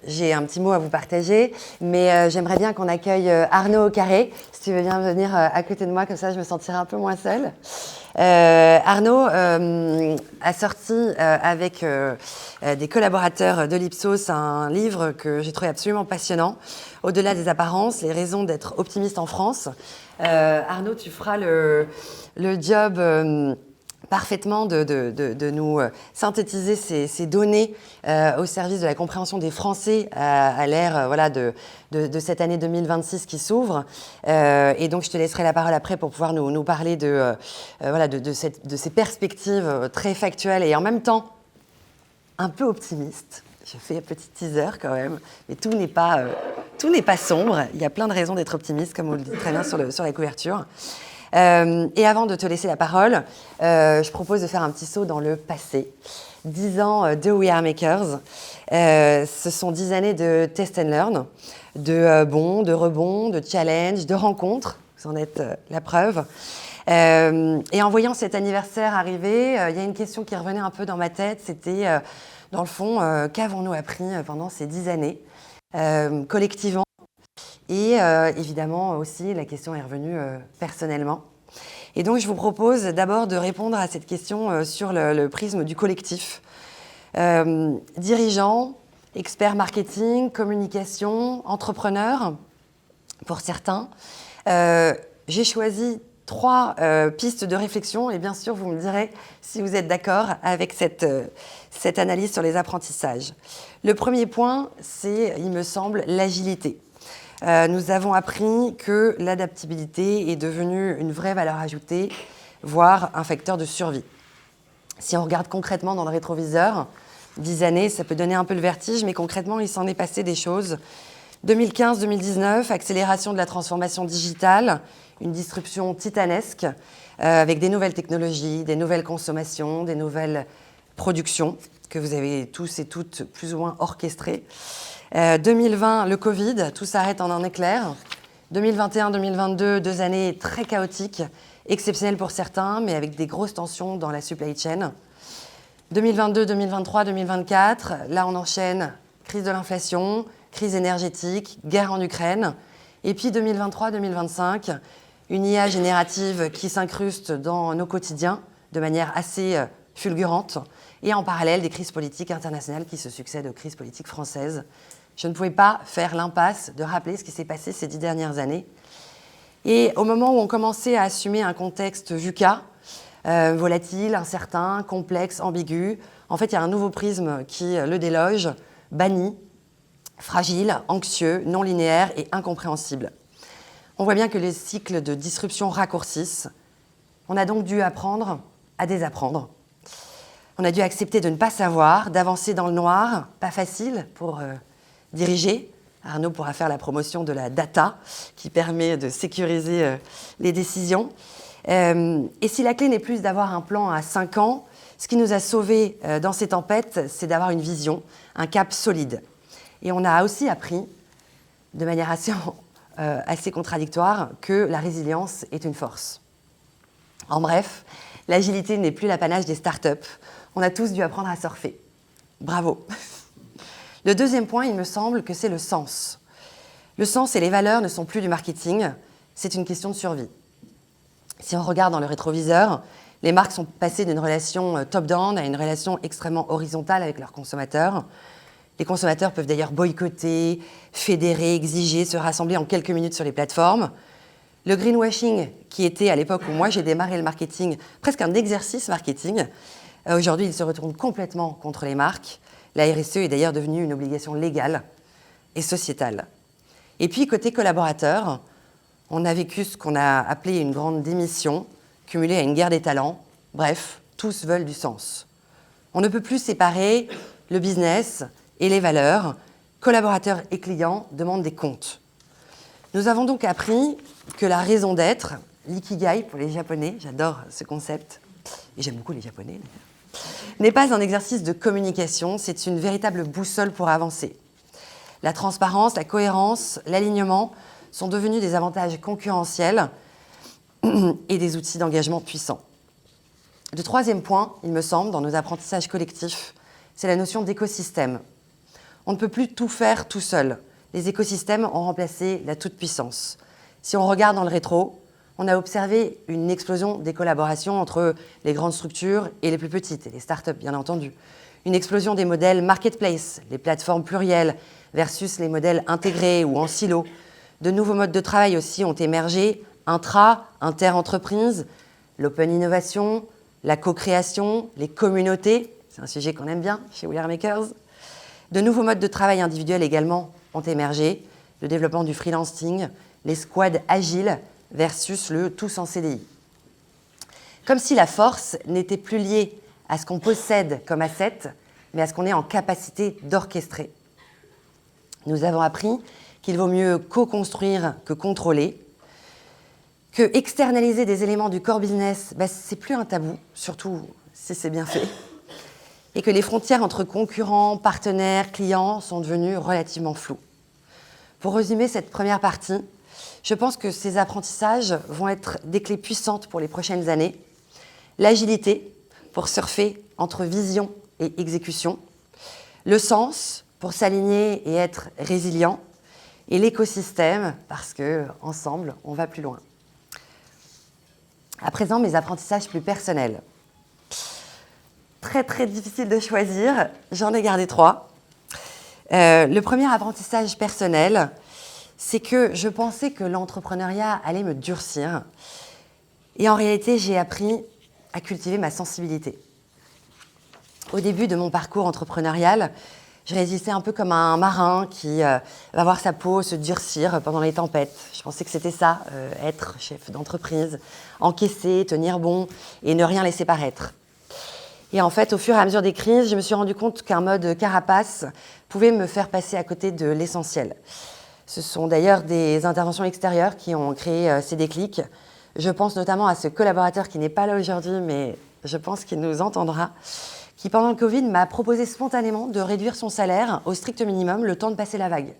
j'ai un petit mot à vous partager, mais j'aimerais bien qu'on accueille Arnaud au carré. Si tu veux bien venir à côté de moi, comme ça je me sentirai un peu moins seule. Arnaud a sorti avec des collaborateurs de l'Ipsos un livre que j'ai trouvé absolument passionnant. Au-delà des apparences, les raisons d'être optimiste en France. Arnaud, tu feras le job parfaitement de nous synthétiser ces données au service de la compréhension des Français à l'ère voilà, de cette année 2026 qui s'ouvre. Et donc, je te laisserai la parole après pour pouvoir nous parler voilà, de ces perspectives très factuelles et en même temps un peu optimistes. Je fais un petit teaser quand même, mais tout n'est pas sombre. Il y a plein de raisons d'être optimiste, comme vous le dites très bien sur la couverture. Et avant de te laisser la parole, je propose de faire un petit saut dans le passé. 10 ans de We Are Makers. Ce sont 10 années de test and learn, de bons, de rebonds, de challenges, de rencontres. Vous en êtes la preuve. Et en voyant cet anniversaire arriver, il y a une question qui revenait un peu dans ma tête. C'était, dans le fond, qu'avons-nous appris pendant ces 10 années, collectivement? Et évidemment aussi, la question est revenue personnellement. Et donc, je vous propose d'abord de répondre à cette question sur le prisme du collectif. Dirigeants, experts marketing, communication, entrepreneurs, pour certains. J'ai choisi 3 pistes de réflexion et bien sûr, vous me direz si vous êtes d'accord avec cette analyse sur les apprentissages. Le premier point, c'est, il me semble, l'agilité. Nous avons appris que l'adaptabilité est devenue une vraie valeur ajoutée, voire un facteur de survie. Si on regarde concrètement dans le rétroviseur, 10 années, ça peut donner un peu le vertige, mais concrètement, il s'en est passé des choses. 2015-2019, accélération de la transformation digitale, une disruption titanesque, avec des nouvelles technologies, des nouvelles consommations, des nouvelles productions que vous avez tous et toutes plus ou moins orchestrées. 2020, le Covid, tout s'arrête en un éclair. 2021-2022, 2 années très chaotiques, exceptionnelles pour certains, mais avec des grosses tensions dans la supply chain. 2022, 2023, 2024, là on enchaîne crise de l'inflation, crise énergétique, guerre en Ukraine. Et puis 2023-2025, une IA générative qui s'incruste dans nos quotidiens de manière assez fulgurante. Et en parallèle, des crises politiques internationales qui se succèdent aux crises politiques françaises. Je ne pouvais pas faire l'impasse de rappeler ce qui s'est passé ces 10 dernières années. Et au moment où on commençait à assumer un contexte VUCA, volatile, incertain, complexe, ambigu, en fait, il y a un nouveau prisme qui le déloge, banni, fragile, anxieux, non linéaire et incompréhensible. On voit bien que les cycles de disruption raccourcissent. On a donc dû apprendre à désapprendre. On a dû accepter de ne pas savoir, d'avancer dans le noir, pas facile pour diriger. Arnaud pourra faire la promotion de la data qui permet de sécuriser les décisions. Et si la clé n'est plus d'avoir un plan à 5 ans, ce qui nous a sauvés dans ces tempêtes, c'est d'avoir une vision, un cap solide. Et on a aussi appris, de manière assez contradictoire, que la résilience est une force. En bref, l'agilité n'est plus l'apanage des startups. On a tous dû apprendre à surfer. Bravo. Le deuxième point, il me semble que c'est le sens. Le sens et les valeurs ne sont plus du marketing, c'est une question de survie. Si on regarde dans le rétroviseur, les marques sont passées d'une relation top-down à une relation extrêmement horizontale avec leurs consommateurs. Les consommateurs peuvent d'ailleurs boycotter, fédérer, exiger, se rassembler en quelques minutes sur les plateformes. Le greenwashing, qui était à l'époque où moi j'ai démarré le marketing, presque un exercice marketing, aujourd'hui il se retourne complètement contre les marques. La RSE est d'ailleurs devenue une obligation légale et sociétale. Et puis, côté collaborateurs, on a vécu ce qu'on a appelé une grande démission, cumulée à une guerre des talents. Bref, tous veulent du sens. On ne peut plus séparer le business et les valeurs. Collaborateurs et clients demandent des comptes. Nous avons donc appris que la raison d'être, l'ikigai pour les Japonais, j'adore ce concept, et j'aime beaucoup les Japonais d'ailleurs, n'est pas un exercice de communication, c'est une véritable boussole pour avancer. La transparence, la cohérence, l'alignement sont devenus des avantages concurrentiels et des outils d'engagement puissants. Le troisième point, il me semble, dans nos apprentissages collectifs, c'est la notion d'écosystème. On ne peut plus tout faire tout seul. Les écosystèmes ont remplacé la toute-puissance. Si on regarde dans le rétro, on a observé une explosion des collaborations entre les grandes structures et les plus petites, et les startups bien entendu. Une explosion des modèles marketplace, les plateformes plurielles versus les modèles intégrés ou en silo. De nouveaux modes de travail aussi ont émergé, inter-entreprises, l'open innovation, la co-création, les communautés, c'est un sujet qu'on aime bien chez We Are Makers. De nouveaux modes de travail individuels également ont émergé, le développement du freelancing, les squads agiles versus le tous en CDI. Comme si la force n'était plus liée à ce qu'on possède comme asset, mais à ce qu'on est en capacité d'orchestrer. Nous avons appris qu'il vaut mieux co-construire que contrôler, que externaliser des éléments du core business, c'est plus un tabou, surtout si c'est bien fait, et que les frontières entre concurrents, partenaires, clients sont devenues relativement floues. Pour résumer cette première partie, je pense que ces apprentissages vont être des clés puissantes pour les prochaines années. L'agilité, pour surfer entre vision et exécution. Le sens, pour s'aligner et être résilient. Et l'écosystème, parce qu'ensemble, on va plus loin. À présent, mes apprentissages plus personnels. Très, très difficile de choisir. J'en ai gardé 3. Le premier apprentissage personnel, c'est que je pensais que l'entrepreneuriat allait me durcir. Et en réalité, j'ai appris à cultiver ma sensibilité. Au début de mon parcours entrepreneurial, je résistais un peu comme un marin qui va voir sa peau se durcir pendant les tempêtes. Je pensais que c'était ça, être chef d'entreprise, encaisser, tenir bon et ne rien laisser paraître. Et en fait, au fur et à mesure des crises, je me suis rendu compte qu'un mode carapace pouvait me faire passer à côté de l'essentiel. Ce sont d'ailleurs des interventions extérieures qui ont créé ces déclics. Je pense notamment à ce collaborateur qui n'est pas là aujourd'hui, mais je pense qu'il nous entendra, qui pendant le Covid m'a proposé spontanément de réduire son salaire au strict minimum le temps de passer la vague.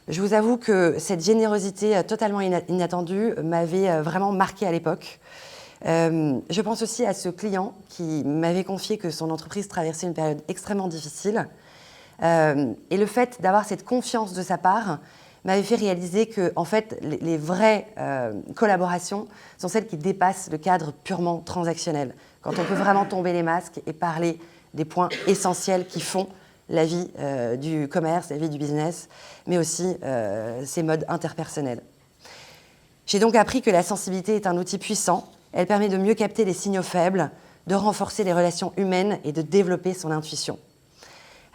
Je vous avoue que cette générosité totalement inattendue m'avait vraiment marquée à l'époque. Je pense aussi à ce client qui m'avait confié que son entreprise traversait une période extrêmement difficile. Et le fait d'avoir cette confiance de sa part m'avait fait réaliser que en fait, les vraies collaborations sont celles qui dépassent le cadre purement transactionnel. Quand on peut vraiment tomber les masques et parler des points essentiels qui font la vie du commerce, la vie du business, mais aussi ces modes interpersonnels. J'ai donc appris que la sensibilité est un outil puissant. Elle permet de mieux capter les signaux faibles, de renforcer les relations humaines et de développer son intuition.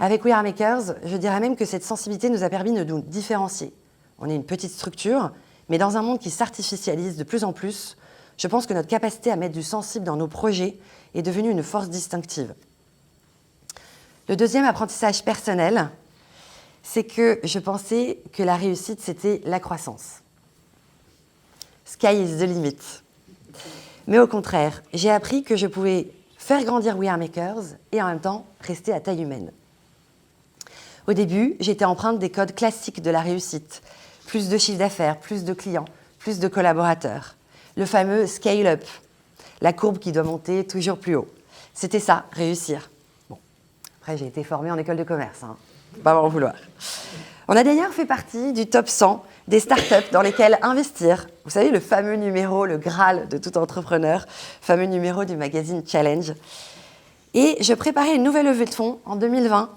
Avec We Are Makers, je dirais même que cette sensibilité nous a permis de nous différencier. On est une petite structure, mais dans un monde qui s'artificialise de plus en plus, je pense que notre capacité à mettre du sensible dans nos projets est devenue une force distinctive. Le deuxième apprentissage personnel, c'est que je pensais que la réussite, c'était la croissance. Sky is the limit. Mais au contraire, j'ai appris que je pouvais faire grandir We Are Makers et en même temps rester à taille humaine. Au début, j'étais empreinte des codes classiques de la réussite. Plus de chiffre d'affaires, plus de clients, plus de collaborateurs. Le fameux scale-up, la courbe qui doit monter toujours plus haut. C'était ça, réussir. Bon, après j'ai été formée en école de commerce, pas m'en vouloir. On a d'ailleurs fait partie du top 100 des startups dans lesquelles investir. Vous savez, le fameux numéro, le Graal de tout entrepreneur, fameux numéro du magazine Challenge. Et je préparais une nouvelle levée de fonds en 2020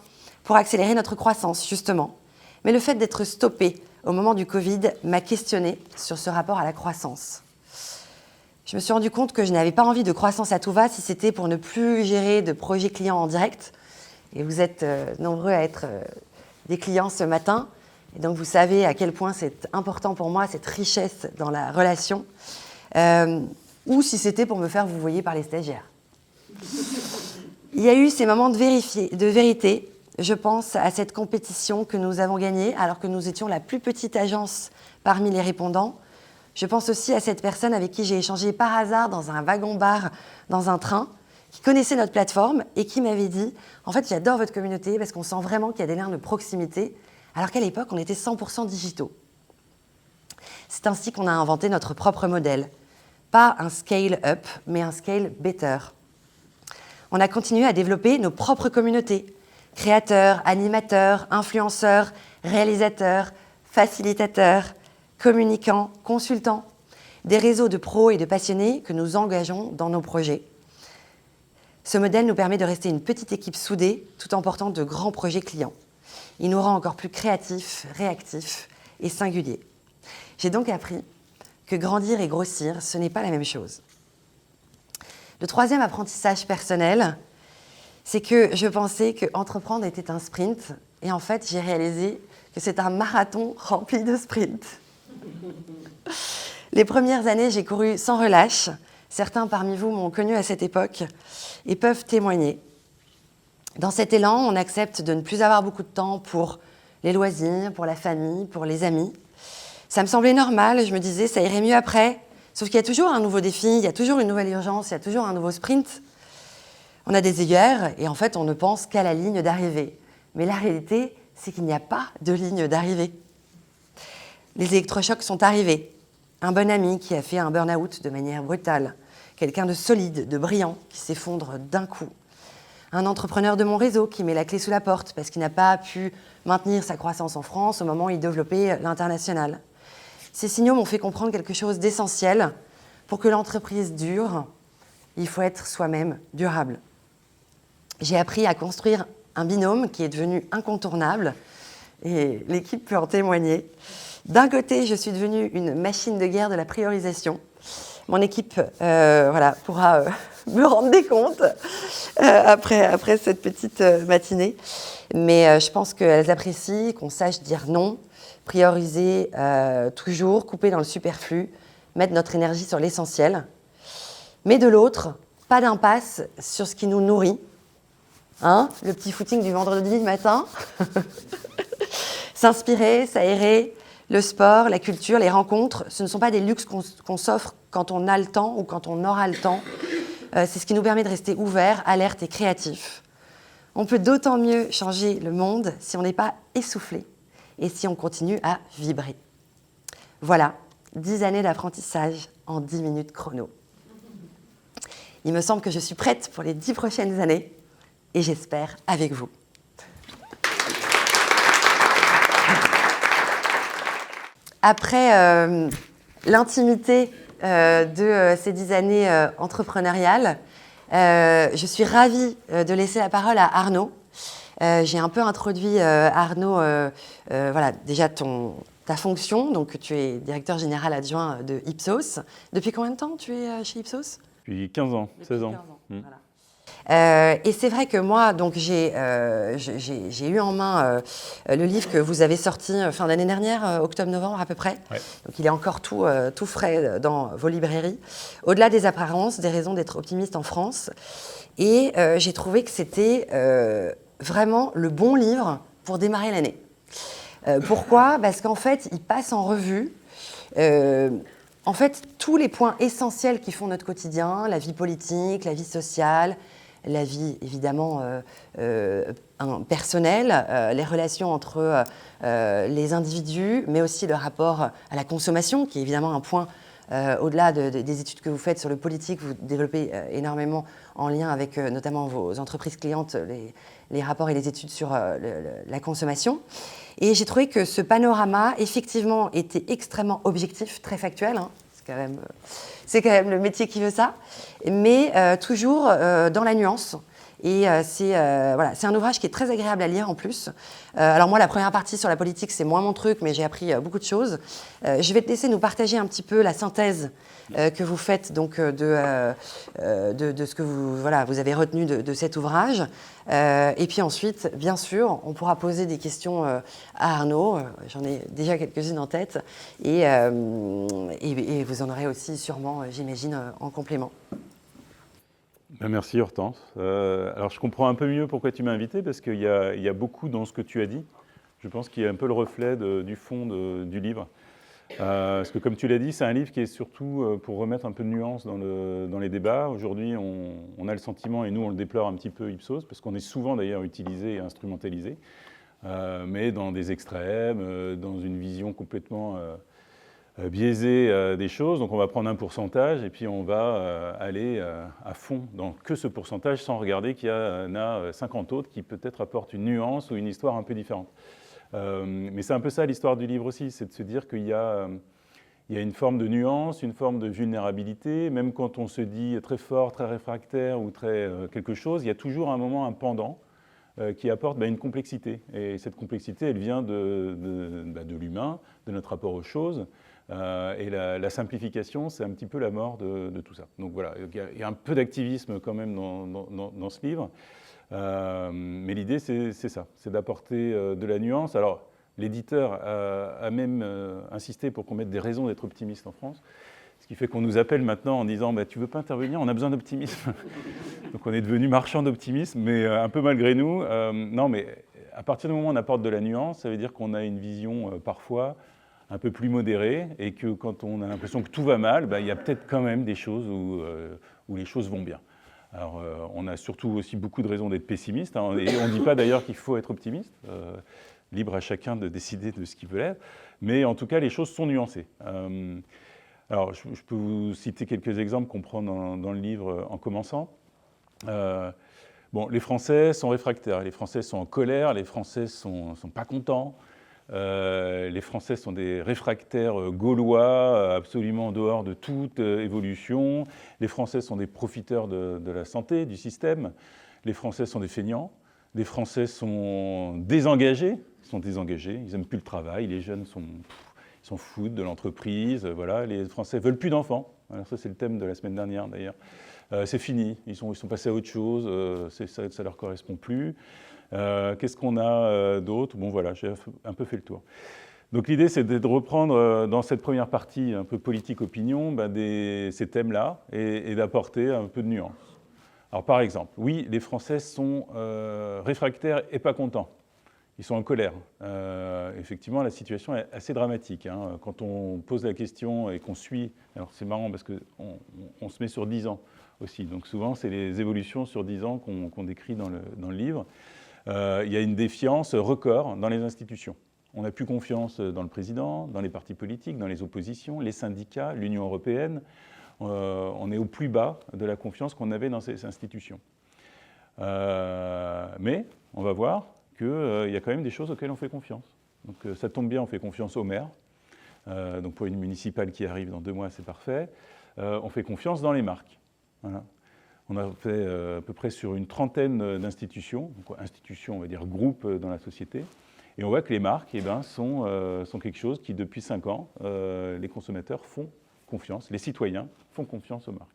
pour accélérer notre croissance, justement. Mais le fait d'être stoppé au moment du Covid m'a questionné sur ce rapport à la croissance. Je me suis rendu compte que je n'avais pas envie de croissance à tout va si c'était pour ne plus gérer de projets clients en direct. Et vous êtes nombreux à être des clients ce matin. Et donc vous savez à quel point c'est important pour moi, cette richesse dans la relation. Ou si c'était pour me faire vous voyez par les stagiaires. Il y a eu ces moments de vérité. Je pense à cette compétition que nous avons gagnée alors que nous étions la plus petite agence parmi les répondants. Je pense aussi à cette personne avec qui j'ai échangé par hasard dans un wagon-bar, dans un train, qui connaissait notre plateforme et qui m'avait dit « En fait, j'adore votre communauté parce qu'on sent vraiment qu'il y a des liens de proximité, alors qu'à l'époque, on était 100% digitaux. » C'est ainsi qu'on a inventé notre propre modèle. Pas un scale-up, mais un scale better. On a continué à développer nos propres communautés, Créateurs, animateurs, influenceurs, réalisateurs, facilitateurs, communicants, consultants, des réseaux de pros et de passionnés que nous engageons dans nos projets. Ce modèle nous permet de rester une petite équipe soudée tout en portant de grands projets clients. Il nous rend encore plus créatifs, réactifs et singuliers. J'ai donc appris que grandir et grossir, ce n'est pas la même chose. Le troisième apprentissage personnel, c'est que je pensais qu'entreprendre était un sprint, et en fait, j'ai réalisé que c'est un marathon rempli de sprints. Les premières années, j'ai couru sans relâche. Certains parmi vous m'ont connue à cette époque et peuvent témoigner. Dans cet élan, on accepte de ne plus avoir beaucoup de temps pour les loisirs, pour la famille, pour les amis. Ça me semblait normal, je me disais, ça irait mieux après. Sauf qu'il y a toujours un nouveau défi, il y a toujours une nouvelle urgence, il y a toujours un nouveau sprint. On a des œillères et en fait, on ne pense qu'à la ligne d'arrivée. Mais la réalité, c'est qu'il n'y a pas de ligne d'arrivée. Les électrochocs sont arrivés. Un bon ami qui a fait un burn-out de manière brutale. Quelqu'un de solide, de brillant, qui s'effondre d'un coup. Un entrepreneur de mon réseau qui met la clé sous la porte parce qu'il n'a pas pu maintenir sa croissance en France au moment où il développait l'international. Ces signaux m'ont fait comprendre quelque chose d'essentiel. Pour que l'entreprise dure, il faut être soi-même durable. J'ai appris à construire un binôme qui est devenu incontournable, et l'équipe peut en témoigner. D'un côté, je suis devenue une machine de guerre de la priorisation. Mon équipe pourra me rendre des comptes après cette petite matinée. Mais je pense qu'elles apprécient qu'on sache dire non, prioriser toujours, couper dans le superflu, mettre notre énergie sur l'essentiel. Mais de l'autre, pas d'impasse sur ce qui nous nourrit. Le petit footing du vendredi matin. S'inspirer, s'aérer, le sport, la culture, les rencontres, ce ne sont pas des luxes qu'on s'offre quand on a le temps ou quand on aura le temps. C'est ce qui nous permet de rester ouverts, alertes et créatifs. On peut d'autant mieux changer le monde si on n'est pas essoufflé et si on continue à vibrer. Voilà, 10 années d'apprentissage en 10 minutes chrono. Il me semble que je suis prête pour les 10 prochaines années et j'espère avec vous. Après l'intimité de ces 10 années entrepreneuriales, je suis ravie de laisser la parole à Arnaud. J'ai un peu introduit Arnaud, déjà ta fonction. Donc, tu es directeur général adjoint de Ipsos. Depuis combien de temps tu es chez Ipsos ? Depuis 15 ans, 16 ans. 15 ans. Voilà. Et c'est vrai que moi, donc, j'ai eu en main le livre que vous avez sorti fin d'année dernière, octobre-novembre à peu près. Ouais. Donc il est encore tout frais dans vos librairies. Au-delà des apparences, des raisons d'être optimiste en France. Et j'ai trouvé que c'était vraiment le bon livre pour démarrer l'année. Pourquoi ? Parce qu'en fait, il passe en revue tous les points essentiels qui font notre quotidien, la vie politique, la vie sociale, la vie évidemment personnelle, les relations entre les individus, mais aussi le rapport à la consommation, qui est évidemment un point au-delà des études que vous faites sur le politique. Vous développez énormément en lien avec notamment vos entreprises clientes, les rapports et les études sur la consommation. Et j'ai trouvé que ce panorama, effectivement, était extrêmement objectif, très factuel. C'est quand même le métier qui veut ça, mais toujours dans la nuance. Et c'est un ouvrage qui est très agréable à lire en plus. Alors moi, la première partie sur la politique, c'est moins mon truc, mais j'ai appris beaucoup de choses. Je vais te laisser nous partager un petit peu la synthèse que vous faites donc, de ce que vous avez retenu de cet ouvrage. Et puis ensuite, bien sûr, on pourra poser des questions à Arnaud. J'en ai déjà quelques-unes en tête. Et vous en aurez aussi sûrement, j'imagine, en complément. Merci Hortense. Alors je comprends un peu mieux pourquoi tu m'as invité, parce qu'il y a beaucoup dans ce que tu as dit. Je pense qu'il y a un peu le reflet du fond du livre. Parce que comme tu l'as dit, c'est un livre qui est surtout pour remettre un peu de nuance dans les débats. Aujourd'hui, on a le sentiment, et nous on le déplore un petit peu Ipsos, parce qu'on est souvent d'ailleurs utilisé et instrumentalisé, mais dans des extrêmes, dans une vision complètement biaiser des choses. Donc on va prendre un pourcentage et puis on va aller à fond dans que ce pourcentage sans regarder qu'il y en a 50 autres qui peut-être apportent une nuance ou une histoire un peu différente. Mais c'est un peu ça l'histoire du livre aussi, c'est de se dire qu'il y a une forme de nuance, une forme de vulnérabilité, même quand on se dit très fort, très réfractaire ou très quelque chose, il y a toujours un moment, un pendant qui apporte une complexité. Et cette complexité, elle vient de l'humain, de notre rapport aux choses. Et la simplification, c'est un petit peu la mort de tout ça. Donc voilà, il y a un peu d'activisme quand même dans ce livre. Mais l'idée, c'est ça, c'est d'apporter de la nuance. Alors, l'éditeur a même insisté pour qu'on mette des raisons d'être optimiste en France, ce qui fait qu'on nous appelle maintenant en disant « tu veux pas intervenir, on a besoin d'optimisme ». Donc on est devenu marchand d'optimisme, mais un peu malgré nous. Non, mais à partir du moment où on apporte de la nuance, ça veut dire qu'on a une vision parfois un peu plus modérée et que quand on a l'impression que tout va mal, il y a peut-être quand même des choses où les choses vont bien. Alors, on a surtout aussi beaucoup de raisons d'être pessimiste, hein, et on ne dit pas d'ailleurs qu'il faut être optimiste, libre à chacun de décider de ce qu'il veut être, mais en tout cas, les choses sont nuancées. Alors, je peux vous citer quelques exemples qu'on prend dans le livre en commençant. Bon, les Français sont réfractaires, les Français sont en colère, les Français sont pas contents. Les Français sont des réfractaires gaulois, absolument en dehors de toute évolution. Les Français sont des profiteurs de la santé, du système. Les Français sont des feignants. Les Français sont désengagés. Ils n'aiment plus le travail. Les jeunes ils s'en foutent de l'entreprise. Voilà. Les Français veulent plus d'enfants. Alors ça, c'est le thème de la semaine dernière, d'ailleurs. C'est fini. Ils sont passés à autre chose. Ça ne leur correspond plus. Qu'est-ce qu'on a d'autre? Bon, voilà, j'ai un peu fait le tour. Donc l'idée, c'est de reprendre dans cette première partie un peu politique-opinion ces thèmes-là et d'apporter un peu de nuance. Alors par exemple, oui, les Français sont réfractaires et pas contents. Ils sont en colère. Effectivement, la situation est assez dramatique. Hein. Quand on pose la question et qu'on suit, alors c'est marrant parce qu'on se met sur 10 ans aussi. Donc souvent, c'est les évolutions sur 10 ans qu'on décrit dans le livre. Il y a une défiance record dans les institutions. On n'a plus confiance dans le président, dans les partis politiques, dans les oppositions, les syndicats, l'Union européenne. On est au plus bas de la confiance qu'on avait dans ces institutions. Mais on va voir qu'il y a quand même des choses auxquelles on fait confiance. Donc ça tombe bien, on fait confiance au maire. Donc pour une municipale qui arrive dans 2 mois, c'est parfait. On fait confiance dans les marques. Voilà. On a fait à peu près sur une trentaine d'institutions, institutions, on va dire groupes dans la société, et on voit que les marques sont quelque chose qui, depuis 5 ans, les consommateurs font confiance, les citoyens font confiance aux marques.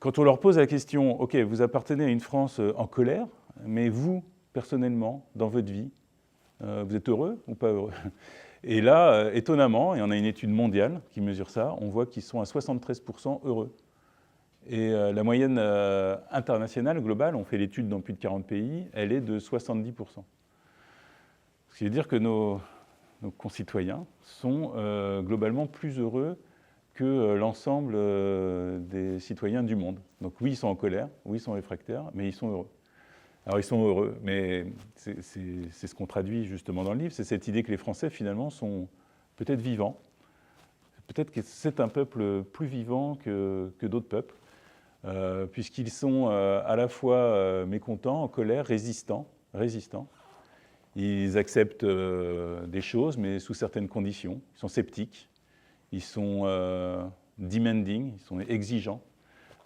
Quand on leur pose la question, ok, vous appartenez à une France en colère, mais vous, personnellement, dans votre vie, vous êtes heureux ou pas heureux? Et là, étonnamment, et on a une étude mondiale qui mesure ça, on voit qu'ils sont à 73% heureux. Et la moyenne internationale, globale, on fait l'étude dans plus de 40 pays, elle est de 70%. Ce qui veut dire que nos concitoyens sont globalement plus heureux que l'ensemble des citoyens du monde. Donc oui, ils sont en colère, oui, ils sont réfractaires, mais ils sont heureux. Alors ils sont heureux, mais c'est ce qu'on traduit justement dans le livre, c'est cette idée que les Français finalement sont peut-être vivants, peut-être que c'est un peuple plus vivant que d'autres peuples, puisqu'ils sont à la fois mécontents, en colère, résistants. Ils acceptent des choses, mais sous certaines conditions. Ils sont sceptiques, ils sont demanding, ils sont exigeants,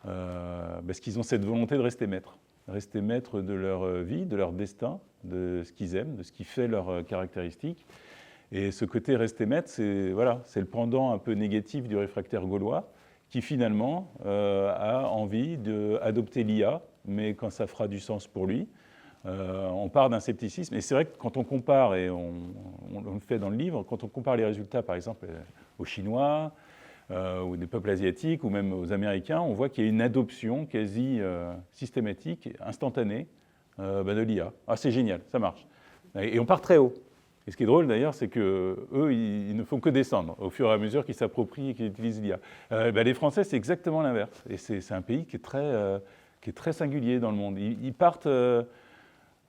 parce qu'ils ont cette volonté de rester maîtres de leur vie, de leur destin, de ce qu'ils aiment, de ce qui fait leurs caractéristiques. Et ce côté rester maître, c'est le pendant un peu négatif du réfractaire gaulois, qui finalement a envie d'adopter l'IA, mais quand ça fera du sens pour lui. On part d'un scepticisme. Et c'est vrai que quand on compare, et on le fait dans le livre, quand on compare les résultats, par exemple, aux Chinois, ou des peuples asiatiques, ou même aux Américains, on voit qu'il y a une adoption quasi systématique, instantanée, de l'IA. Ah, c'est génial, ça marche. Et on part très haut. Et ce qui est drôle d'ailleurs, c'est qu'eux, ils ne font que descendre au fur et à mesure qu'ils s'approprient et qu'ils utilisent l'IA. Les Français, c'est exactement l'inverse. Et c'est un pays qui est très singulier dans le monde. Ils partent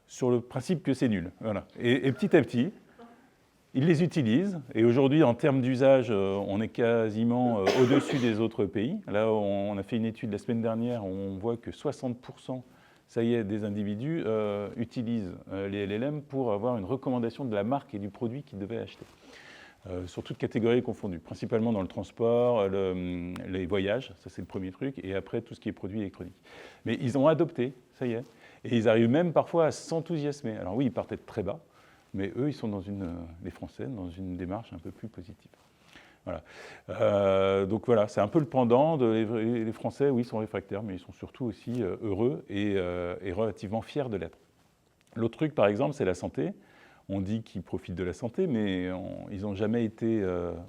sur le principe que c'est nul. Voilà. Et petit à petit, Ils les utilisent, et aujourd'hui, en termes d'usage, on est quasiment au-dessus des autres pays. Là, on a fait une étude la semaine dernière, on voit que 60%, ça y est, des individus utilisent les LLM pour avoir une recommandation de la marque et du produit qu'ils devaient acheter. Sur toutes catégories confondues, principalement dans le transport, les voyages, ça c'est le premier truc, et après tout ce qui est produits électroniques. Mais ils ont adopté, ça y est, et ils arrivent même parfois à s'enthousiasmer. Alors oui, ils partaient de très bas, mais eux, ils sont les Français, dans une démarche un peu plus positive. Voilà. Donc voilà, c'est un peu le pendant. Les Français, oui, sont réfractaires, mais ils sont surtout aussi heureux et relativement fiers de l'être. L'autre truc, par exemple, c'est la santé. On dit qu'ils profitent de la santé, mais ils n'ont jamais été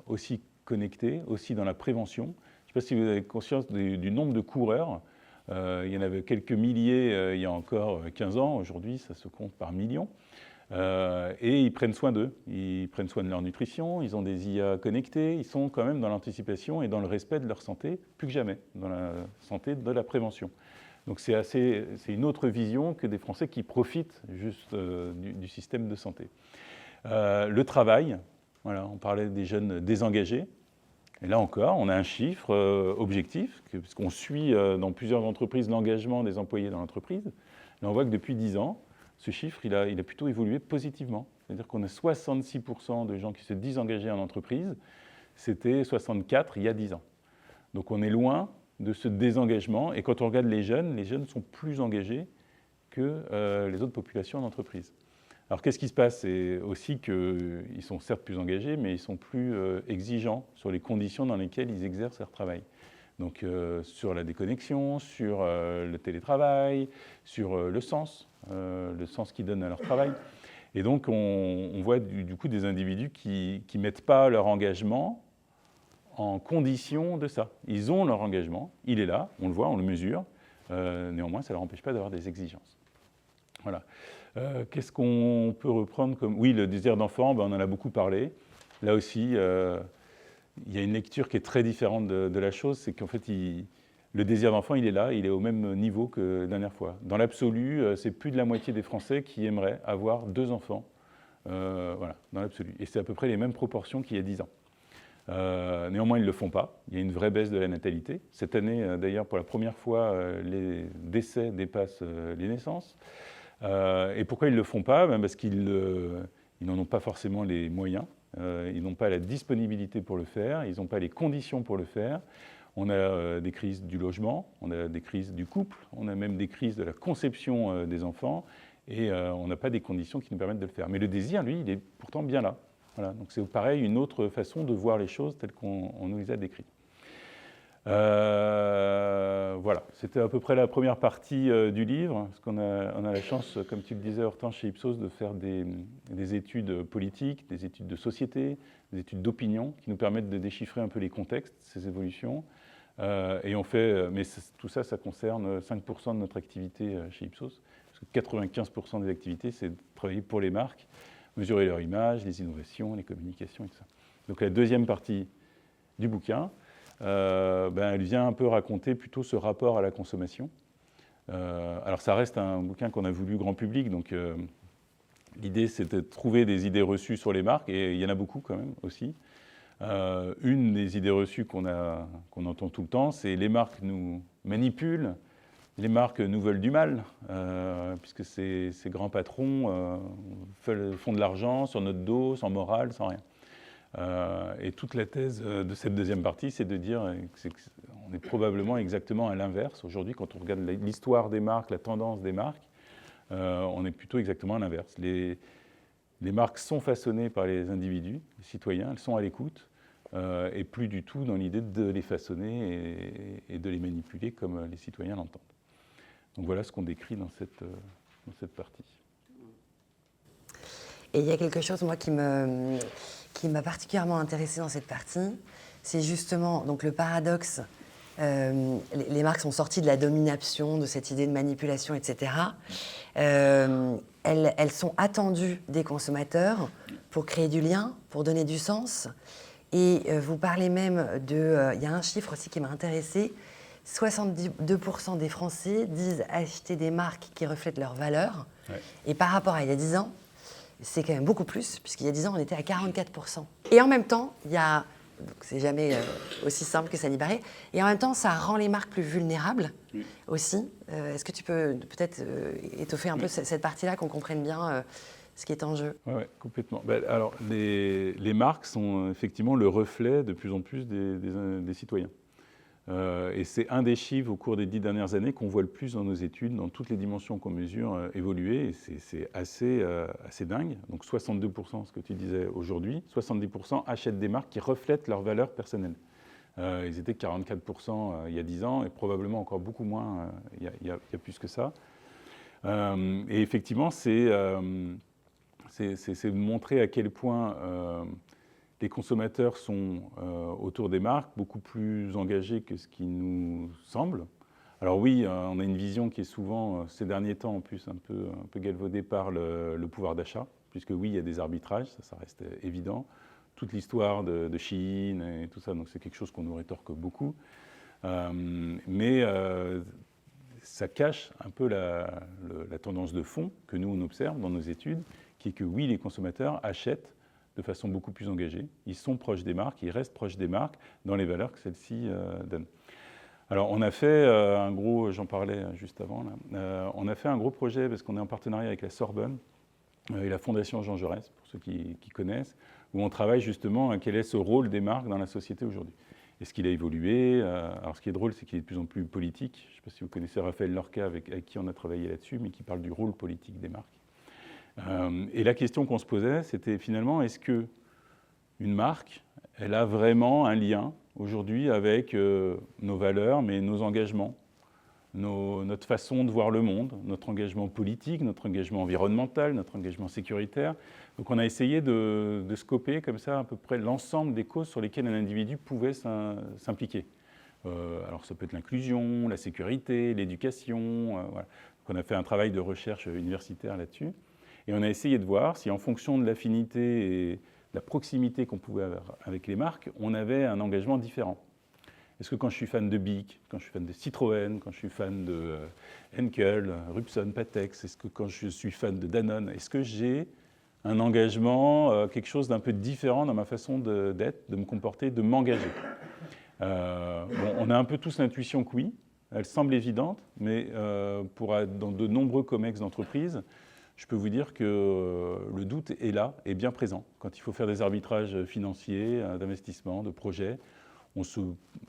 aussi connectés, aussi dans la prévention. Je ne sais pas si vous avez conscience du nombre de coureurs. Il y en avait quelques milliers il y a encore 15 ans. Aujourd'hui, ça se compte par millions. Et ils prennent soin d'eux, ils prennent soin de leur nutrition, ils ont des IA connectés, ils sont quand même dans l'anticipation et dans le respect de leur santé, plus que jamais, dans la santé de la prévention. Donc c'est une autre vision que des Français qui profitent juste du système de santé. Le travail, voilà, on parlait des jeunes désengagés, et là encore, on a un chiffre objectif, puisqu'on suit dans plusieurs entreprises l'engagement des employés dans l'entreprise. Là, on voit que depuis 10 ans, ce chiffre, il a plutôt évolué positivement. C'est-à-dire qu'on a 66% de gens qui se disent engagés en entreprise. C'était 64 il y a 10 ans. Donc on est loin de ce désengagement. Et quand on regarde les jeunes sont plus engagés que les autres populations en entreprise. Alors qu'est-ce qui se passe? C'est aussi qu'ils sont certes plus engagés, mais ils sont plus exigeants sur les conditions dans lesquelles ils exercent leur travail. Donc sur la déconnexion, sur le télétravail, sur le sens qu'ils donnent à leur travail. Et donc on voit du coup des individus qui ne mettent pas leur engagement en condition de ça. Ils ont leur engagement, il est là, on le voit, on le mesure, néanmoins ça ne leur empêche pas d'avoir des exigences. Voilà. Qu'est-ce qu'on peut reprendre comme... Oui, le désir d'enfant, on en a beaucoup parlé. Là aussi... il y a une lecture qui est très différente de la chose, c'est qu'en fait, le désir d'enfant, il est là, il est au même niveau que la dernière fois. Dans l'absolu, c'est plus de la moitié des Français qui aimeraient avoir 2 enfants, voilà, dans l'absolu. Et c'est à peu près les mêmes proportions qu'il y a 10 ans. Néanmoins, ils ne le font pas. Il y a une vraie baisse de la natalité. Cette année, d'ailleurs, pour la première fois, les décès dépassent les naissances. Et pourquoi ils ne le font pas? Parce qu'ils n'en ont pas forcément les moyens. Ils n'ont pas la disponibilité pour le faire, ils n'ont pas les conditions pour le faire. On a des crises du logement, on a des crises du couple, on a même des crises de la conception des enfants, et on n'a pas des conditions qui nous permettent de le faire. Mais le désir, lui, il est pourtant bien là. Voilà. Donc c'est pareil, une autre façon de voir les choses telles qu'on nous les a décrites. Voilà, c'était à peu près la première partie du livre, parce qu'on a la chance, comme tu le disais Hortense, chez Ipsos, de faire des études politiques, des études de société, des études d'opinion, qui nous permettent de déchiffrer un peu les contextes, ces évolutions. Et on fait, mais tout ça, ça concerne 5% de notre activité chez Ipsos, parce que 95% des activités, c'est de travailler pour les marques, mesurer leur image, les innovations, les communications et tout ça. Donc la deuxième partie du bouquin, elle vient un peu raconter plutôt ce rapport à la consommation. Alors ça reste un bouquin qu'on a voulu grand public, donc l'idée c'était de trouver des idées reçues sur les marques, et il y en a beaucoup quand même aussi. Une des idées reçues qu'on entend tout le temps, c'est les marques nous manipulent, les marques nous veulent du mal, puisque ces grands patrons font de l'argent sur notre dos, sans morale, sans rien. Et toute la thèse de cette deuxième partie, c'est de dire qu'on est probablement exactement à l'inverse. Aujourd'hui, quand on regarde l'histoire des marques, la tendance des marques, on est plutôt exactement à l'inverse. Les marques sont façonnées par les individus, les citoyens, elles sont à l'écoute, et plus du tout dans l'idée de les façonner et de les manipuler comme les citoyens l'entendent. Donc voilà ce qu'on décrit dans cette partie. Et il y a quelque chose, moi, qui m'a particulièrement intéressée dans cette partie, c'est justement donc, le paradoxe. Les marques sont sorties de la domination, de cette idée de manipulation, etc. Elles sont attendues des consommateurs pour créer du lien, pour donner du sens. Et vous parlez même de... Il y a un chiffre aussi qui m'a intéressée. 62% des Français disent acheter des marques qui reflètent leurs valeurs. Ouais. Et par rapport à il y a 10 ans, c'est quand même beaucoup plus, puisqu'il y a 10 ans, on était à 44%. Et en même temps, il y a, donc c'est jamais aussi simple que ça n'y paraît, et en même temps, ça rend les marques plus vulnérables aussi. Est-ce que tu peux peut-être étoffer un peu cette partie-là, qu'on comprenne bien ce qui est en jeu? Oui, complètement. Alors, les marques sont effectivement le reflet de plus en plus des citoyens. Et c'est un des chiffres au cours des 10 dernières années qu'on voit le plus dans nos études, dans toutes les dimensions qu'on mesure, évoluer. Et c'est assez dingue. Donc 62%, ce que tu disais aujourd'hui, 70% achètent des marques qui reflètent leurs valeurs personnelles. Ils étaient 44% il y a 10 ans et probablement encore beaucoup moins il y a plus que ça. Et effectivement, c'est montrer à quel point les consommateurs sont autour des marques beaucoup plus engagés que ce qui nous semble. Alors oui, on a une vision qui est souvent, ces derniers temps en plus, un peu galvaudée par le pouvoir d'achat, puisque oui, il y a des arbitrages, ça reste évident. Toute l'histoire de Chine et tout ça, donc c'est quelque chose qu'on nous rétorque beaucoup. Mais ça cache un peu la tendance de fond que nous, on observe dans nos études, qui est que oui, les consommateurs achètent de façon beaucoup plus engagée. Ils sont proches des marques, ils restent proches des marques dans les valeurs que celles-ci donnent. Alors, on a fait un gros, j'en parlais juste avant, là, on a fait un gros projet parce qu'on est en partenariat avec la Sorbonne et la Fondation Jean Jaurès, pour ceux qui connaissent, où on travaille justement à quel est ce rôle des marques dans la société aujourd'hui. Est-ce qu'il a évolué? Alors, ce qui est drôle, c'est qu'il est de plus en plus politique. Je ne sais pas si vous connaissez Raphaël Lorca, avec qui on a travaillé là-dessus, mais qui parle du rôle politique des marques. Et la question qu'on se posait, c'était finalement, est-ce qu'une marque, elle a vraiment un lien aujourd'hui avec nos valeurs, mais nos engagements, notre façon de voir le monde, notre engagement politique, notre engagement environnemental, notre engagement sécuritaire. Donc on a essayé de scoper comme ça à peu près l'ensemble des causes sur lesquelles un individu pouvait s'impliquer. Alors ça peut être l'inclusion, la sécurité, l'éducation. Voilà. Donc on a fait un travail de recherche universitaire là-dessus. Et on a essayé de voir si, en fonction de l'affinité et de la proximité qu'on pouvait avoir avec les marques, on avait un engagement différent. Est-ce que quand je suis fan de Bic, quand je suis fan de Citroën, quand je suis fan de Henkel, Rupson, Patex, est-ce que quand je suis fan de Danone, est-ce que j'ai un engagement, quelque chose d'un peu différent dans ma façon d'être, de me comporter, de m'engager? On a un peu tous l'intuition que oui, elle semble évidente, mais dans de nombreux comex d'entreprise, je peux vous dire que le doute est là, est bien présent. Quand il faut faire des arbitrages financiers, d'investissement, de projets,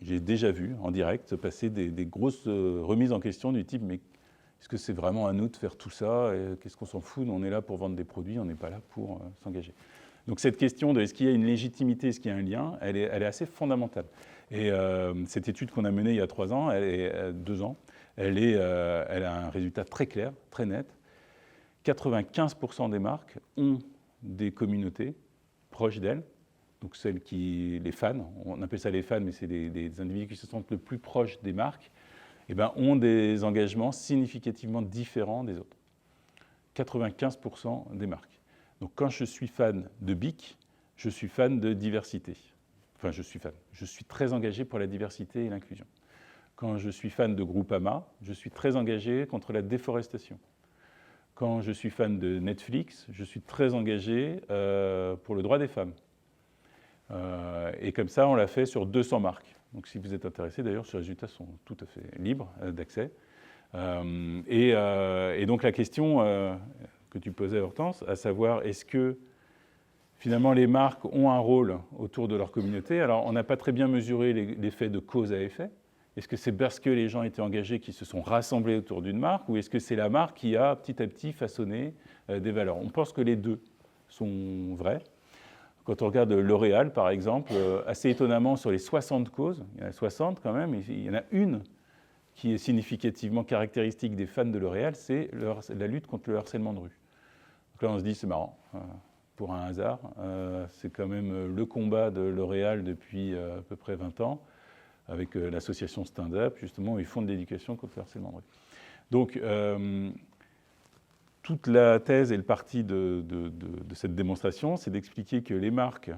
j'ai déjà vu en direct se passer des grosses remises en question du type « mais est-ce que c'est vraiment à nous de faire tout ça? Qu'est-ce qu'on s'en fout? On est là pour vendre des produits, on n'est pas là pour s'engager. » Donc cette question de est-ce qu'il y a une légitimité, est-ce qu'il y a un lien, elle est assez fondamentale. Et cette étude qu'on a menée il y a 2 ans, elle a un résultat très clair, très net. 95% des marques ont des communautés proches d'elles, donc les fans, on appelle ça les fans, mais c'est des individus qui se sentent le plus proches des marques, ont des engagements significativement différents des autres. 95% des marques. Donc quand je suis fan de Bic, je suis fan de diversité. Enfin, je suis très engagé pour la diversité et l'inclusion. Quand je suis fan de Groupama, je suis très engagé contre la déforestation. Quand je suis fan de Netflix, je suis très engagé pour le droit des femmes. Et comme ça, on l'a fait sur 200 marques. Donc si vous êtes intéressé, d'ailleurs, ces résultats sont tout à fait libres d'accès. Et donc la question que tu posais, Hortense, à savoir est-ce que finalement les marques ont un rôle autour de leur communauté? Alors on n'a pas très bien mesuré l'effet de cause à effet. Est-ce que c'est parce que les gens étaient engagés qu'ils se sont rassemblés autour d'une marque, ou est-ce que c'est la marque qui a petit à petit façonné des valeurs? On pense que les deux sont vrais. Quand on regarde L'Oréal, par exemple, assez étonnamment, sur les 60 causes, il y en a 60 quand même, il y en a une qui est significativement caractéristique des fans de L'Oréal, c'est la lutte contre le harcèlement de rue. Donc là, on se dit, c'est marrant, pour un hasard, c'est quand même le combat de L'Oréal depuis à peu près 20 ans, avec l'association Stand Up, justement, où ils font de l'éducation contre le harcèlement de rue. Donc, toute la thèse et le parti de cette démonstration, c'est d'expliquer que les marques,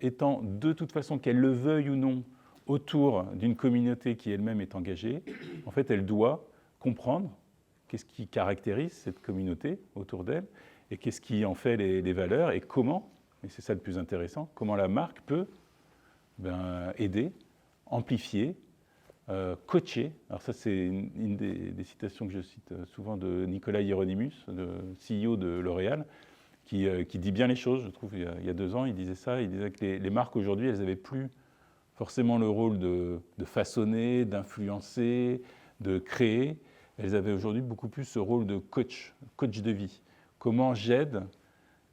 étant de toute façon, qu'elles le veuillent ou non, autour d'une communauté qui elle-même est engagée, en fait, elle doit comprendre qu'est-ce qui caractérise cette communauté autour d'elle, et qu'est-ce qui en fait les valeurs, et comment, et c'est ça le plus intéressant, comment la marque peut aider, amplifier, coacher. Alors ça, c'est une des citations que je cite souvent de Nicolas Hieronymus, le CEO de L'Oréal, qui dit bien les choses, je trouve. Il y a 2 ans, il disait ça. Il disait que les marques aujourd'hui, elles n'avaient plus forcément le rôle de façonner, d'influencer, de créer. Elles avaient aujourd'hui beaucoup plus ce rôle de coach de vie. Comment j'aide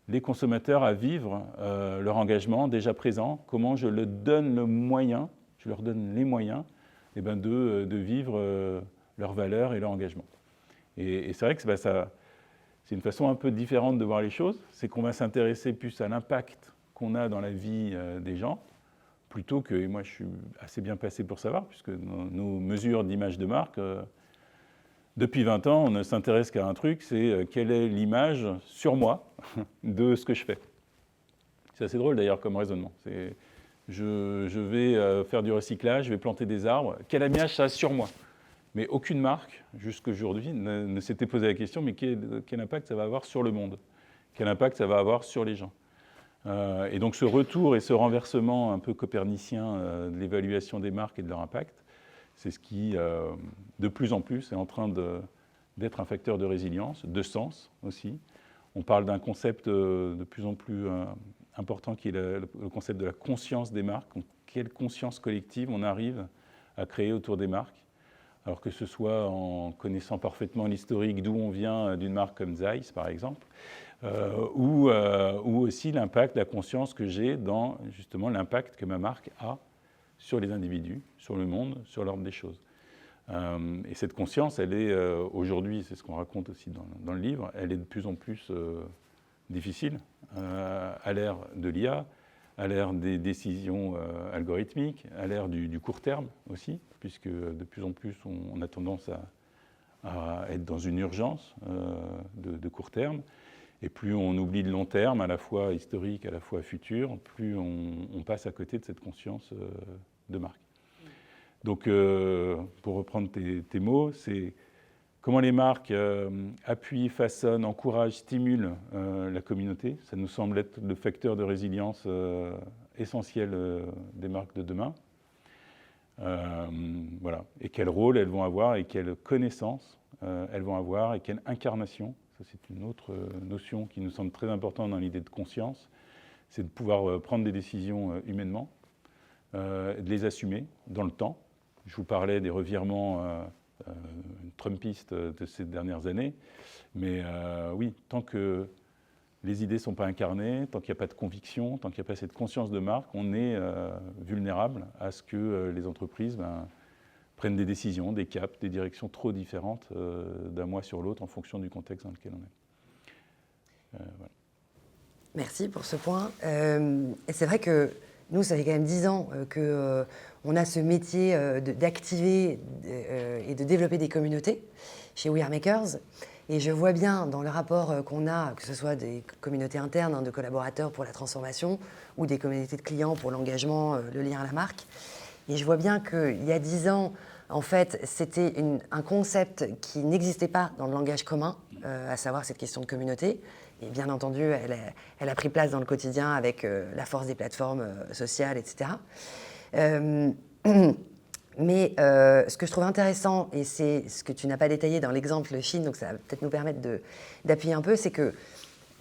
les consommateurs à vivre leur engagement déjà présent, comment je leur donne le moyen, je leur donne les moyens de vivre leurs valeurs et leur engagement. Et c'est vrai que c'est une façon un peu différente de voir les choses, c'est qu'on va s'intéresser plus à l'impact qu'on a dans la vie des gens, plutôt que, et moi je suis assez bien placé pour savoir, puisque nos mesures d'image de marque, depuis 20 ans, on ne s'intéresse qu'à un truc, c'est quelle est l'image sur moi de ce que je fais. C'est assez drôle d'ailleurs comme raisonnement. Je vais faire du recyclage, je vais planter des arbres, quelle image ça a sur moi? Mais aucune marque, jusqu'aujourd'hui, ne s'était posé la question, mais quel impact ça va avoir sur le monde? Quel impact ça va avoir sur les gens? Et donc ce retour et ce renversement un peu copernicien de l'évaluation des marques et de leur impact, c'est ce qui, de plus en plus, est en train d'être un facteur de résilience, de sens aussi. On parle d'un concept de plus en plus important qui est le concept de la conscience des marques. Quelle conscience collective on arrive à créer autour des marques? Alors que ce soit en connaissant parfaitement l'historique d'où on vient d'une marque comme Zeiss, par exemple, ou aussi l'impact, la conscience que j'ai dans justement l'impact que ma marque a sur les individus, sur le monde, sur l'ordre des choses. Et cette conscience, elle est aujourd'hui, c'est ce qu'on raconte aussi dans le livre, elle est de plus en plus difficile à l'ère de l'IA, à l'ère des décisions algorithmiques, à l'ère du court terme aussi, puisque de plus en plus on a tendance à être dans une urgence de court terme. Et plus on oublie le long terme, à la fois historique, à la fois futur, plus on passe à côté de cette conscience de marque. Donc, pour reprendre tes mots, c'est comment les marques appuient, façonnent, encouragent, stimulent la communauté. Ça nous semble être le facteur de résilience essentiel des marques de demain. Voilà. Et quel rôle elles vont avoir, et quelle connaissance elles vont avoir, et quelle incarnation. Ça, c'est une autre notion qui nous semble très importante dans l'idée de conscience. C'est de pouvoir prendre des décisions humainement, de les assumer dans le temps. Je vous parlais des revirements trumpistes de ces dernières années, mais oui, tant que les idées ne sont pas incarnées, tant qu'il n'y a pas de conviction, tant qu'il n'y a pas cette conscience de marque, on est vulnérable à ce que les entreprises prennent des décisions, des caps, des directions trop différentes d'un mois sur l'autre en fonction du contexte dans lequel on est. Voilà. Merci pour ce point. Et c'est vrai que nous, ça fait quand même 10 ans qu'on a ce métier d'activer et de développer des communautés chez We Are Makers. Et je vois bien dans le rapport qu'on a, que ce soit des communautés internes de collaborateurs pour la transformation ou des communautés de clients pour l'engagement, le lien à la marque. Et je vois bien qu'il y a 10 ans, en fait, c'était un concept qui n'existait pas dans le langage commun, à savoir cette question de communauté. Et bien entendu, elle a pris place dans le quotidien avec la force des plateformes sociales, etc. Mais ce que je trouve intéressant, et c'est ce que tu n'as pas détaillé dans l'exemple Chine, donc ça va peut-être nous permettre d'appuyer un peu, c'est que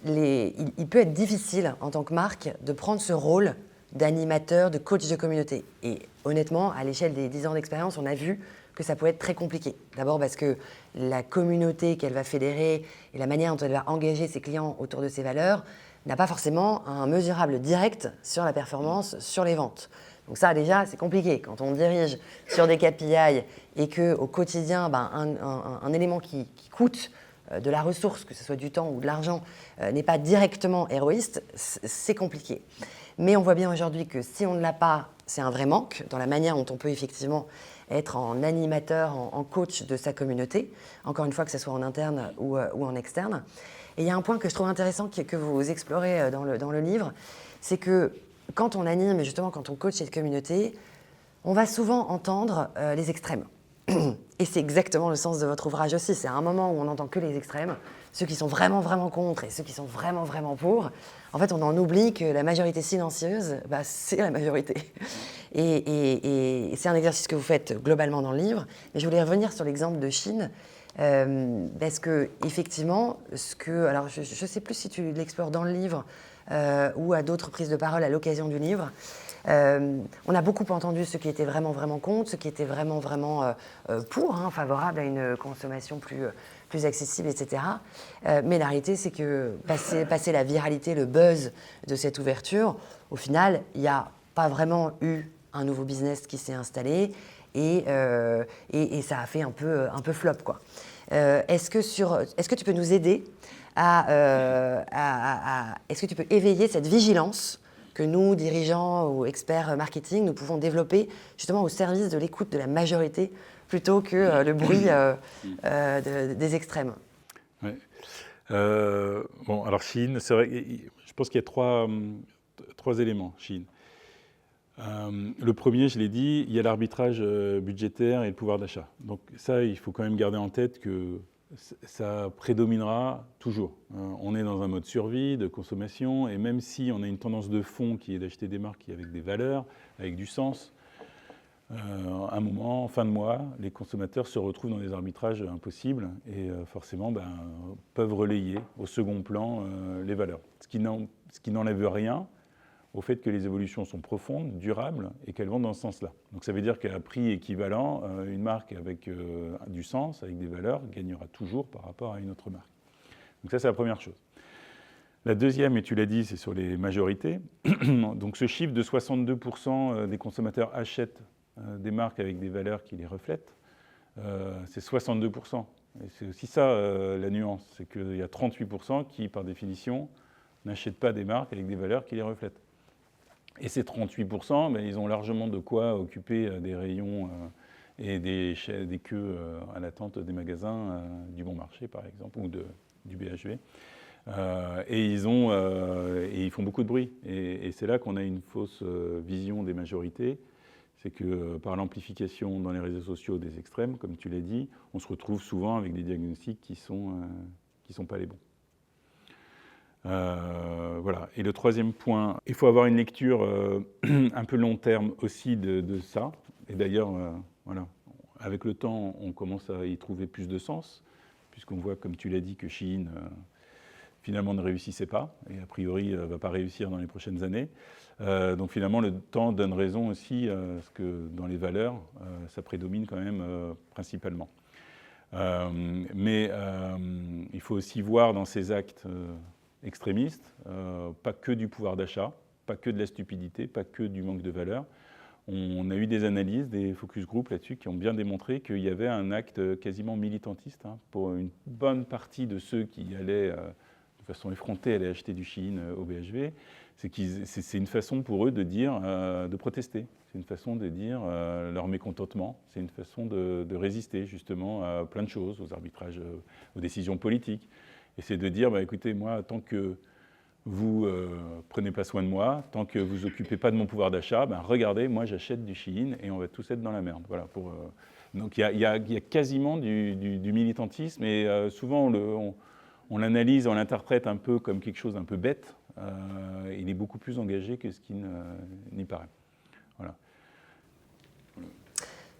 il peut être difficile en tant que marque de prendre ce rôle d'animateur, de coach de communauté. Et honnêtement, à l'échelle des 10 ans d'expérience, on a vu que ça pouvait être très compliqué. D'abord parce que la communauté qu'elle va fédérer et la manière dont elle va engager ses clients autour de ses valeurs n'a pas forcément un mesurable direct sur la performance, sur les ventes. Donc ça, déjà, c'est compliqué. Quand on dirige sur des KPI et qu'au quotidien, un élément qui coûte de la ressource, que ce soit du temps ou de l'argent, n'est pas directement héroïste, c'est compliqué. Mais on voit bien aujourd'hui que si on ne l'a pas, c'est un vrai manque dans la manière dont on peut effectivement être en animateur, en coach de sa communauté, encore une fois que ce soit en interne ou en externe. Et il y a un point que je trouve intéressant que vous explorez dans le livre, c'est que quand on anime et justement quand on coach cette communauté, on va souvent entendre les extrêmes. Et c'est exactement le sens de votre ouvrage aussi. C'est un moment où on n'entend que les extrêmes, ceux qui sont vraiment, vraiment contre et ceux qui sont vraiment, vraiment pour. En fait, on en oublie que la majorité silencieuse, bah, c'est la majorité. Et c'est un exercice que vous faites globalement dans le livre. Mais je voulais revenir sur l'exemple de Chine. Parce que, effectivement, alors je ne sais plus si tu l'explores dans le livre ou à d'autres prises de parole à l'occasion du livre. On a beaucoup entendu ceux qui étaient vraiment, vraiment contre, ceux qui étaient vraiment, vraiment pour, favorables à une consommation plus accessible, etc. Mais la réalité, c'est que passer la viralité, le buzz de cette ouverture, au final, il n'y a pas vraiment eu un nouveau business qui s'est installé et ça a fait un peu flop, quoi. Est-ce que tu peux nous aider est-ce que tu peux éveiller cette vigilance que nous, dirigeants ou experts marketing, nous pouvons développer justement au service de l'écoute de la majorité plutôt que le bruit des extrêmes? Ouais. Bon, alors Chine, c'est vrai, je pense qu'il y a trois éléments, Chine. Le premier, je l'ai dit, il y a l'arbitrage budgétaire et le pouvoir d'achat. Donc ça, il faut quand même garder en tête que ça prédominera toujours. On est dans un mode survie, de consommation, et même si on a une tendance de fond qui est d'acheter des marques avec des valeurs, avec du sens, à un moment, en fin de mois, les consommateurs se retrouvent dans des arbitrages impossibles et forcément peuvent relayer au second plan les valeurs. Ce qui n'enlève rien au fait que les évolutions sont profondes, durables et qu'elles vont dans ce sens-là. Donc ça veut dire qu'à prix équivalent, une marque avec du sens, avec des valeurs, gagnera toujours par rapport à une autre marque. Donc ça, c'est la première chose. La deuxième, et tu l'as dit, c'est sur les majorités. Donc ce chiffre de 62% des consommateurs achètent des marques avec des valeurs qui les reflètent, c'est 62%. Et c'est aussi ça la nuance, c'est qu'il y a 38% qui, par définition, n'achètent pas des marques avec des valeurs qui les reflètent. Et ces 38%, ils ont largement de quoi occuper des rayons et des queues à l'attente des magasins du Bon Marché, par exemple, ou du BHV. Et ils font beaucoup de bruit. Et c'est là qu'on a une fausse vision des majorités. C'est que par l'amplification dans les réseaux sociaux des extrêmes, comme tu l'as dit, on se retrouve souvent avec des diagnostics qui sont pas les bons. Voilà. Et le troisième point, il faut avoir une lecture un peu long terme aussi de ça. Et d'ailleurs, voilà, avec le temps, on commence à y trouver plus de sens, puisqu'on voit, comme tu l'as dit, que Shein finalement ne réussissait pas, et a priori ne va pas réussir dans les prochaines années. Donc finalement, le temps donne raison aussi à ce que dans les valeurs, ça prédomine quand même principalement. Mais il faut aussi voir dans ces actes extrémistes, pas que du pouvoir d'achat, pas que de la stupidité, pas que du manque de valeur. On a eu des analyses, des focus group là-dessus qui ont bien démontré qu'il y avait un acte quasiment militantiste pour une bonne partie de ceux qui allaient de façon effrontée aller acheter du Shein au BHV. C'est une façon pour eux de dire, de protester. C'est une façon de dire leur mécontentement. C'est une façon de résister justement à plein de choses, aux arbitrages, aux décisions politiques. Et c'est de dire, écoutez, moi, tant que vous prenez pas soin de moi, tant que vous occupez pas de mon pouvoir d'achat, regardez, moi j'achète du Shein et on va tous être dans la merde. Voilà, donc il y a quasiment du militantisme et souvent on l'analyse, on l'interprète un peu comme quelque chose d'un peu bête. Il est beaucoup plus engagé que ce qui n'y paraît. Voilà.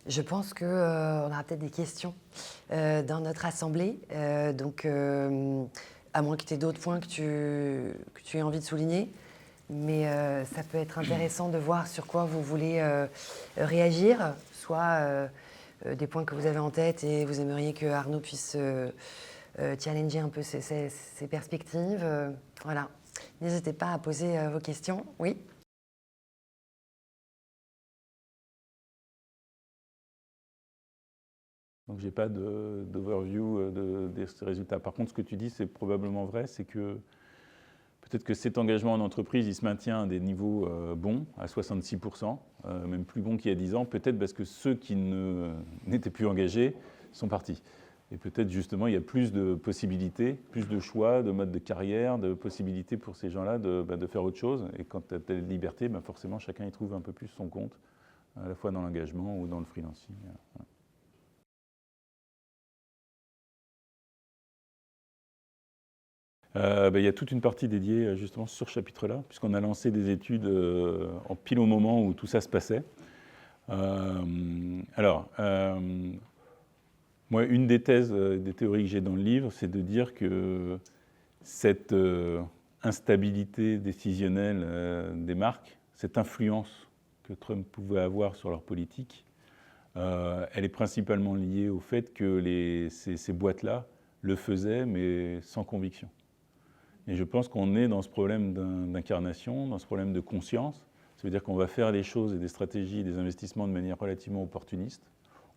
Je pense qu'on aura peut-être des questions dans notre assemblée. Donc, à moins que tu aies d'autres points que tu aies envie de souligner. Mais ça peut être intéressant de voir sur quoi vous voulez réagir, soit des points que vous avez en tête et vous aimeriez que Arnaud puisse challenger un peu ses perspectives. Voilà. N'hésitez pas à poser vos questions. Oui ? Donc je n'ai pas d'overview de ces résultats. Par contre, ce que tu dis, c'est probablement vrai, c'est que peut-être que cet engagement en entreprise, il se maintient à des niveaux bons, à 66%, même plus bons qu'il y a 10 ans, peut-être parce que ceux qui n'étaient plus engagés sont partis. Et peut-être justement, il y a plus de possibilités, plus de choix, de modes de carrière, de possibilités pour ces gens-là de faire autre chose. Et quand tu as telle liberté, forcément, chacun y trouve un peu plus son compte, à la fois dans l'engagement ou dans le freelancing. Il y a toute une partie dédiée justement sur ce chapitre-là, puisqu'on a lancé des études en pile au moment où tout ça se passait. Moi, une des thèses, des théories que j'ai dans le livre, c'est de dire que cette instabilité décisionnelle des marques, cette influence que Trump pouvait avoir sur leur politique, elle est principalement liée au fait que ces boîtes-là le faisaient, mais sans conviction. Et je pense qu'on est dans ce problème d'incarnation, dans ce problème de conscience. Ça veut dire qu'on va faire les choses et des stratégies et des investissements de manière relativement opportuniste,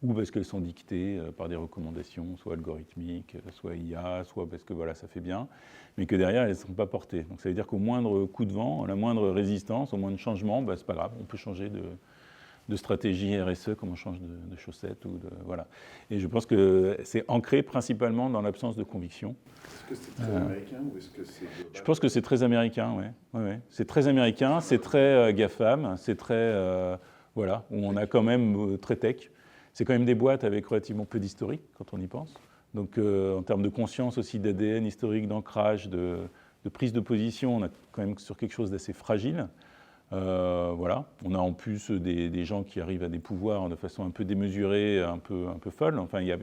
ou parce qu'elles sont dictées par des recommandations, soit algorithmiques, soit IA, soit parce que voilà, ça fait bien, mais que derrière, elles ne sont pas portées. Donc ça veut dire qu'au moindre coup de vent, à la moindre résistance, au moindre changement, c'est pas grave, on peut changer de stratégie RSE comme on change de chaussettes. Voilà. Et je pense que c'est ancré principalement dans l'absence de conviction. Est-ce que c'est très américain ou est-ce que c'est global ? Je pense que c'est très américain, oui. Ouais. C'est très américain, c'est très GAFAM, c'est très... voilà, où on a quand même très tech. C'est quand même des boîtes avec relativement peu d'historique, quand on y pense. Donc en termes de conscience aussi, d'ADN historique, d'ancrage, de prise de position, on a quand même sur quelque chose d'assez fragile. Voilà. On a en plus des gens qui arrivent à des pouvoirs de façon un peu démesurée, un peu folle. Enfin, il y a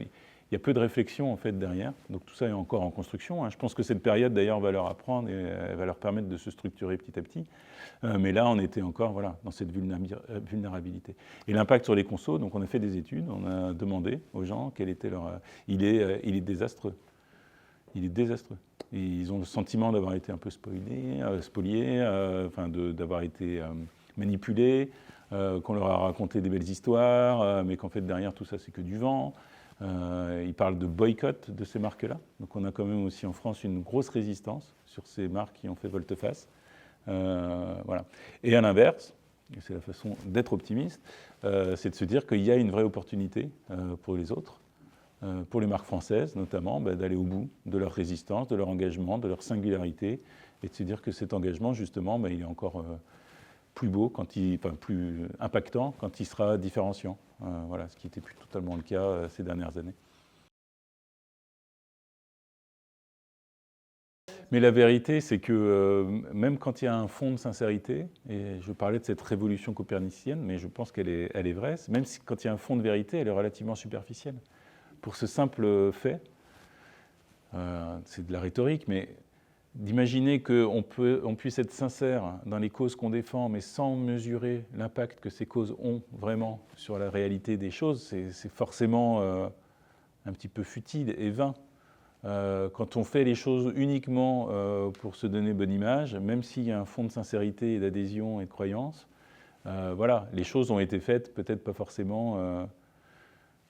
peu de réflexion en fait derrière. Donc tout ça est encore en construction. Je pense que cette période d'ailleurs va leur apprendre et elle va leur permettre de se structurer petit à petit. Mais là, on était encore dans cette vulnérabilité. Et l'impact sur les consos, donc on a fait des études, on a demandé aux gens quel était leur... Il est désastreux. Il est désastreux. Et ils ont le sentiment d'avoir été un peu spoliés, d'avoir été manipulés, qu'on leur a raconté des belles histoires, mais qu'en fait derrière tout ça c'est que du vent. Ils parlent de boycott de ces marques-là. Donc on a quand même aussi en France une grosse résistance sur ces marques qui ont fait volte-face. Voilà. Et à l'inverse, c'est la façon d'être optimiste, c'est de se dire qu'il y a une vraie opportunité pour les autres. Pour les marques françaises notamment, d'aller au bout de leur résistance, de leur engagement, de leur singularité, et de se dire que cet engagement, justement, il est encore plus beau, plus impactant quand il sera différenciant. Voilà, ce qui n'était plus totalement le cas ces dernières années. Mais la vérité, c'est que même quand il y a un fond de sincérité, et je parlais de cette révolution copernicienne, mais je pense qu'elle est vraie, même si quand il y a un fond de vérité, elle est relativement superficielle. Pour ce simple fait, c'est de la rhétorique, mais d'imaginer qu'on puisse être sincère dans les causes qu'on défend, mais sans mesurer l'impact que ces causes ont vraiment sur la réalité des choses, c'est forcément un petit peu futile et vain. Quand on fait les choses uniquement pour se donner bonne image, même s'il y a un fond de sincérité et d'adhésion et de croyance, voilà, les choses ont été faites peut-être pas forcément...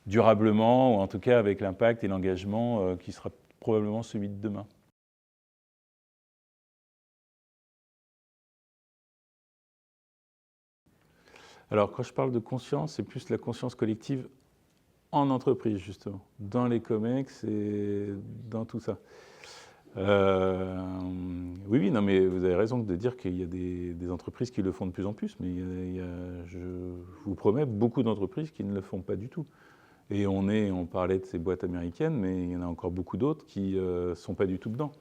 durablement, ou en tout cas avec l'impact et l'engagement qui sera probablement celui de demain. Alors, quand je parle de conscience, c'est plus la conscience collective en entreprise, justement, dans les COMEX et dans tout ça. Oui, non, mais vous avez raison de dire qu'il y a des entreprises qui le font de plus en plus, mais je vous promets, beaucoup d'entreprises qui ne le font pas du tout. Et on parlait de ces boîtes américaines, mais il y en a encore beaucoup d'autres qui ne sont pas du tout dedans.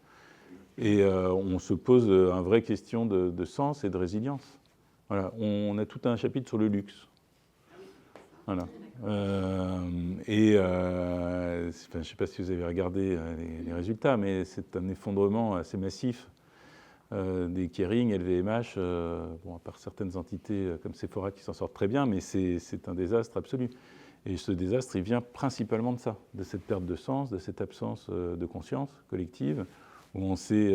Et on se pose une vraie question de sens et de résilience. Voilà. On a tout un chapitre sur le luxe. Voilà. Je ne sais pas si vous avez regardé les résultats, mais c'est un effondrement assez massif des Kering, LVMH, à part certaines entités comme Sephora qui s'en sortent très bien, mais c'est un désastre absolu. Et ce désastre, il vient principalement de ça, de cette perte de sens, de cette absence de conscience collective, où on s'est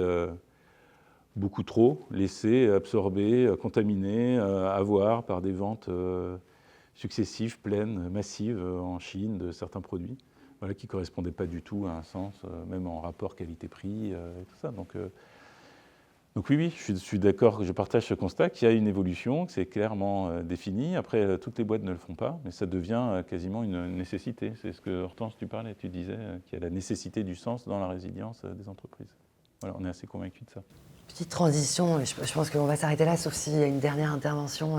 beaucoup trop laissé absorber, contaminer, avoir par des ventes successives, pleines, massives en Chine de certains produits, voilà, qui ne correspondaient pas du tout à un sens, même en rapport qualité-prix et tout ça. Donc oui, je suis d'accord, je partage ce constat qu'il y a une évolution, que c'est clairement défini. Après, toutes les boîtes ne le font pas, mais ça devient quasiment une nécessité. C'est ce que, Hortense, tu parlais, tu disais qu'il y a la nécessité du sens dans la résilience des entreprises. Voilà, on est assez convaincus de ça. Petite transition, je pense qu'on va s'arrêter là, sauf s'il y a une dernière intervention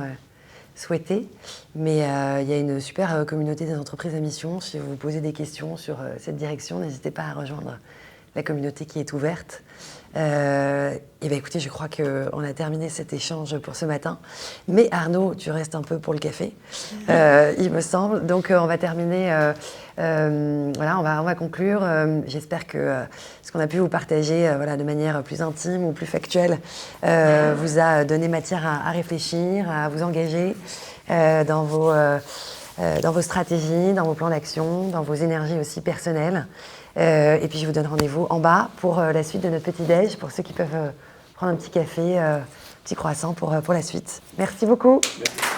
souhaitée. Mais il y a une super communauté des entreprises à mission. Si vous vous posez des questions sur cette direction, n'hésitez pas à rejoindre la communauté qui est ouverte. Et bien écoutez, je crois qu'on a terminé cet échange pour ce matin. Mais Arnaud, tu restes un peu pour le café, il me semble. Donc on va terminer, voilà, on va conclure. J'espère que ce qu'on a pu vous partager voilà, de manière plus intime ou plus factuelle vous a donné matière à réfléchir, à vous engager dans vos stratégies, dans vos plans d'action, dans vos énergies aussi personnelles. Et puis je vous donne rendez-vous en bas pour la suite de notre petit-déj, pour ceux qui peuvent prendre un petit café, petit croissant pour la suite. Merci beaucoup. Merci.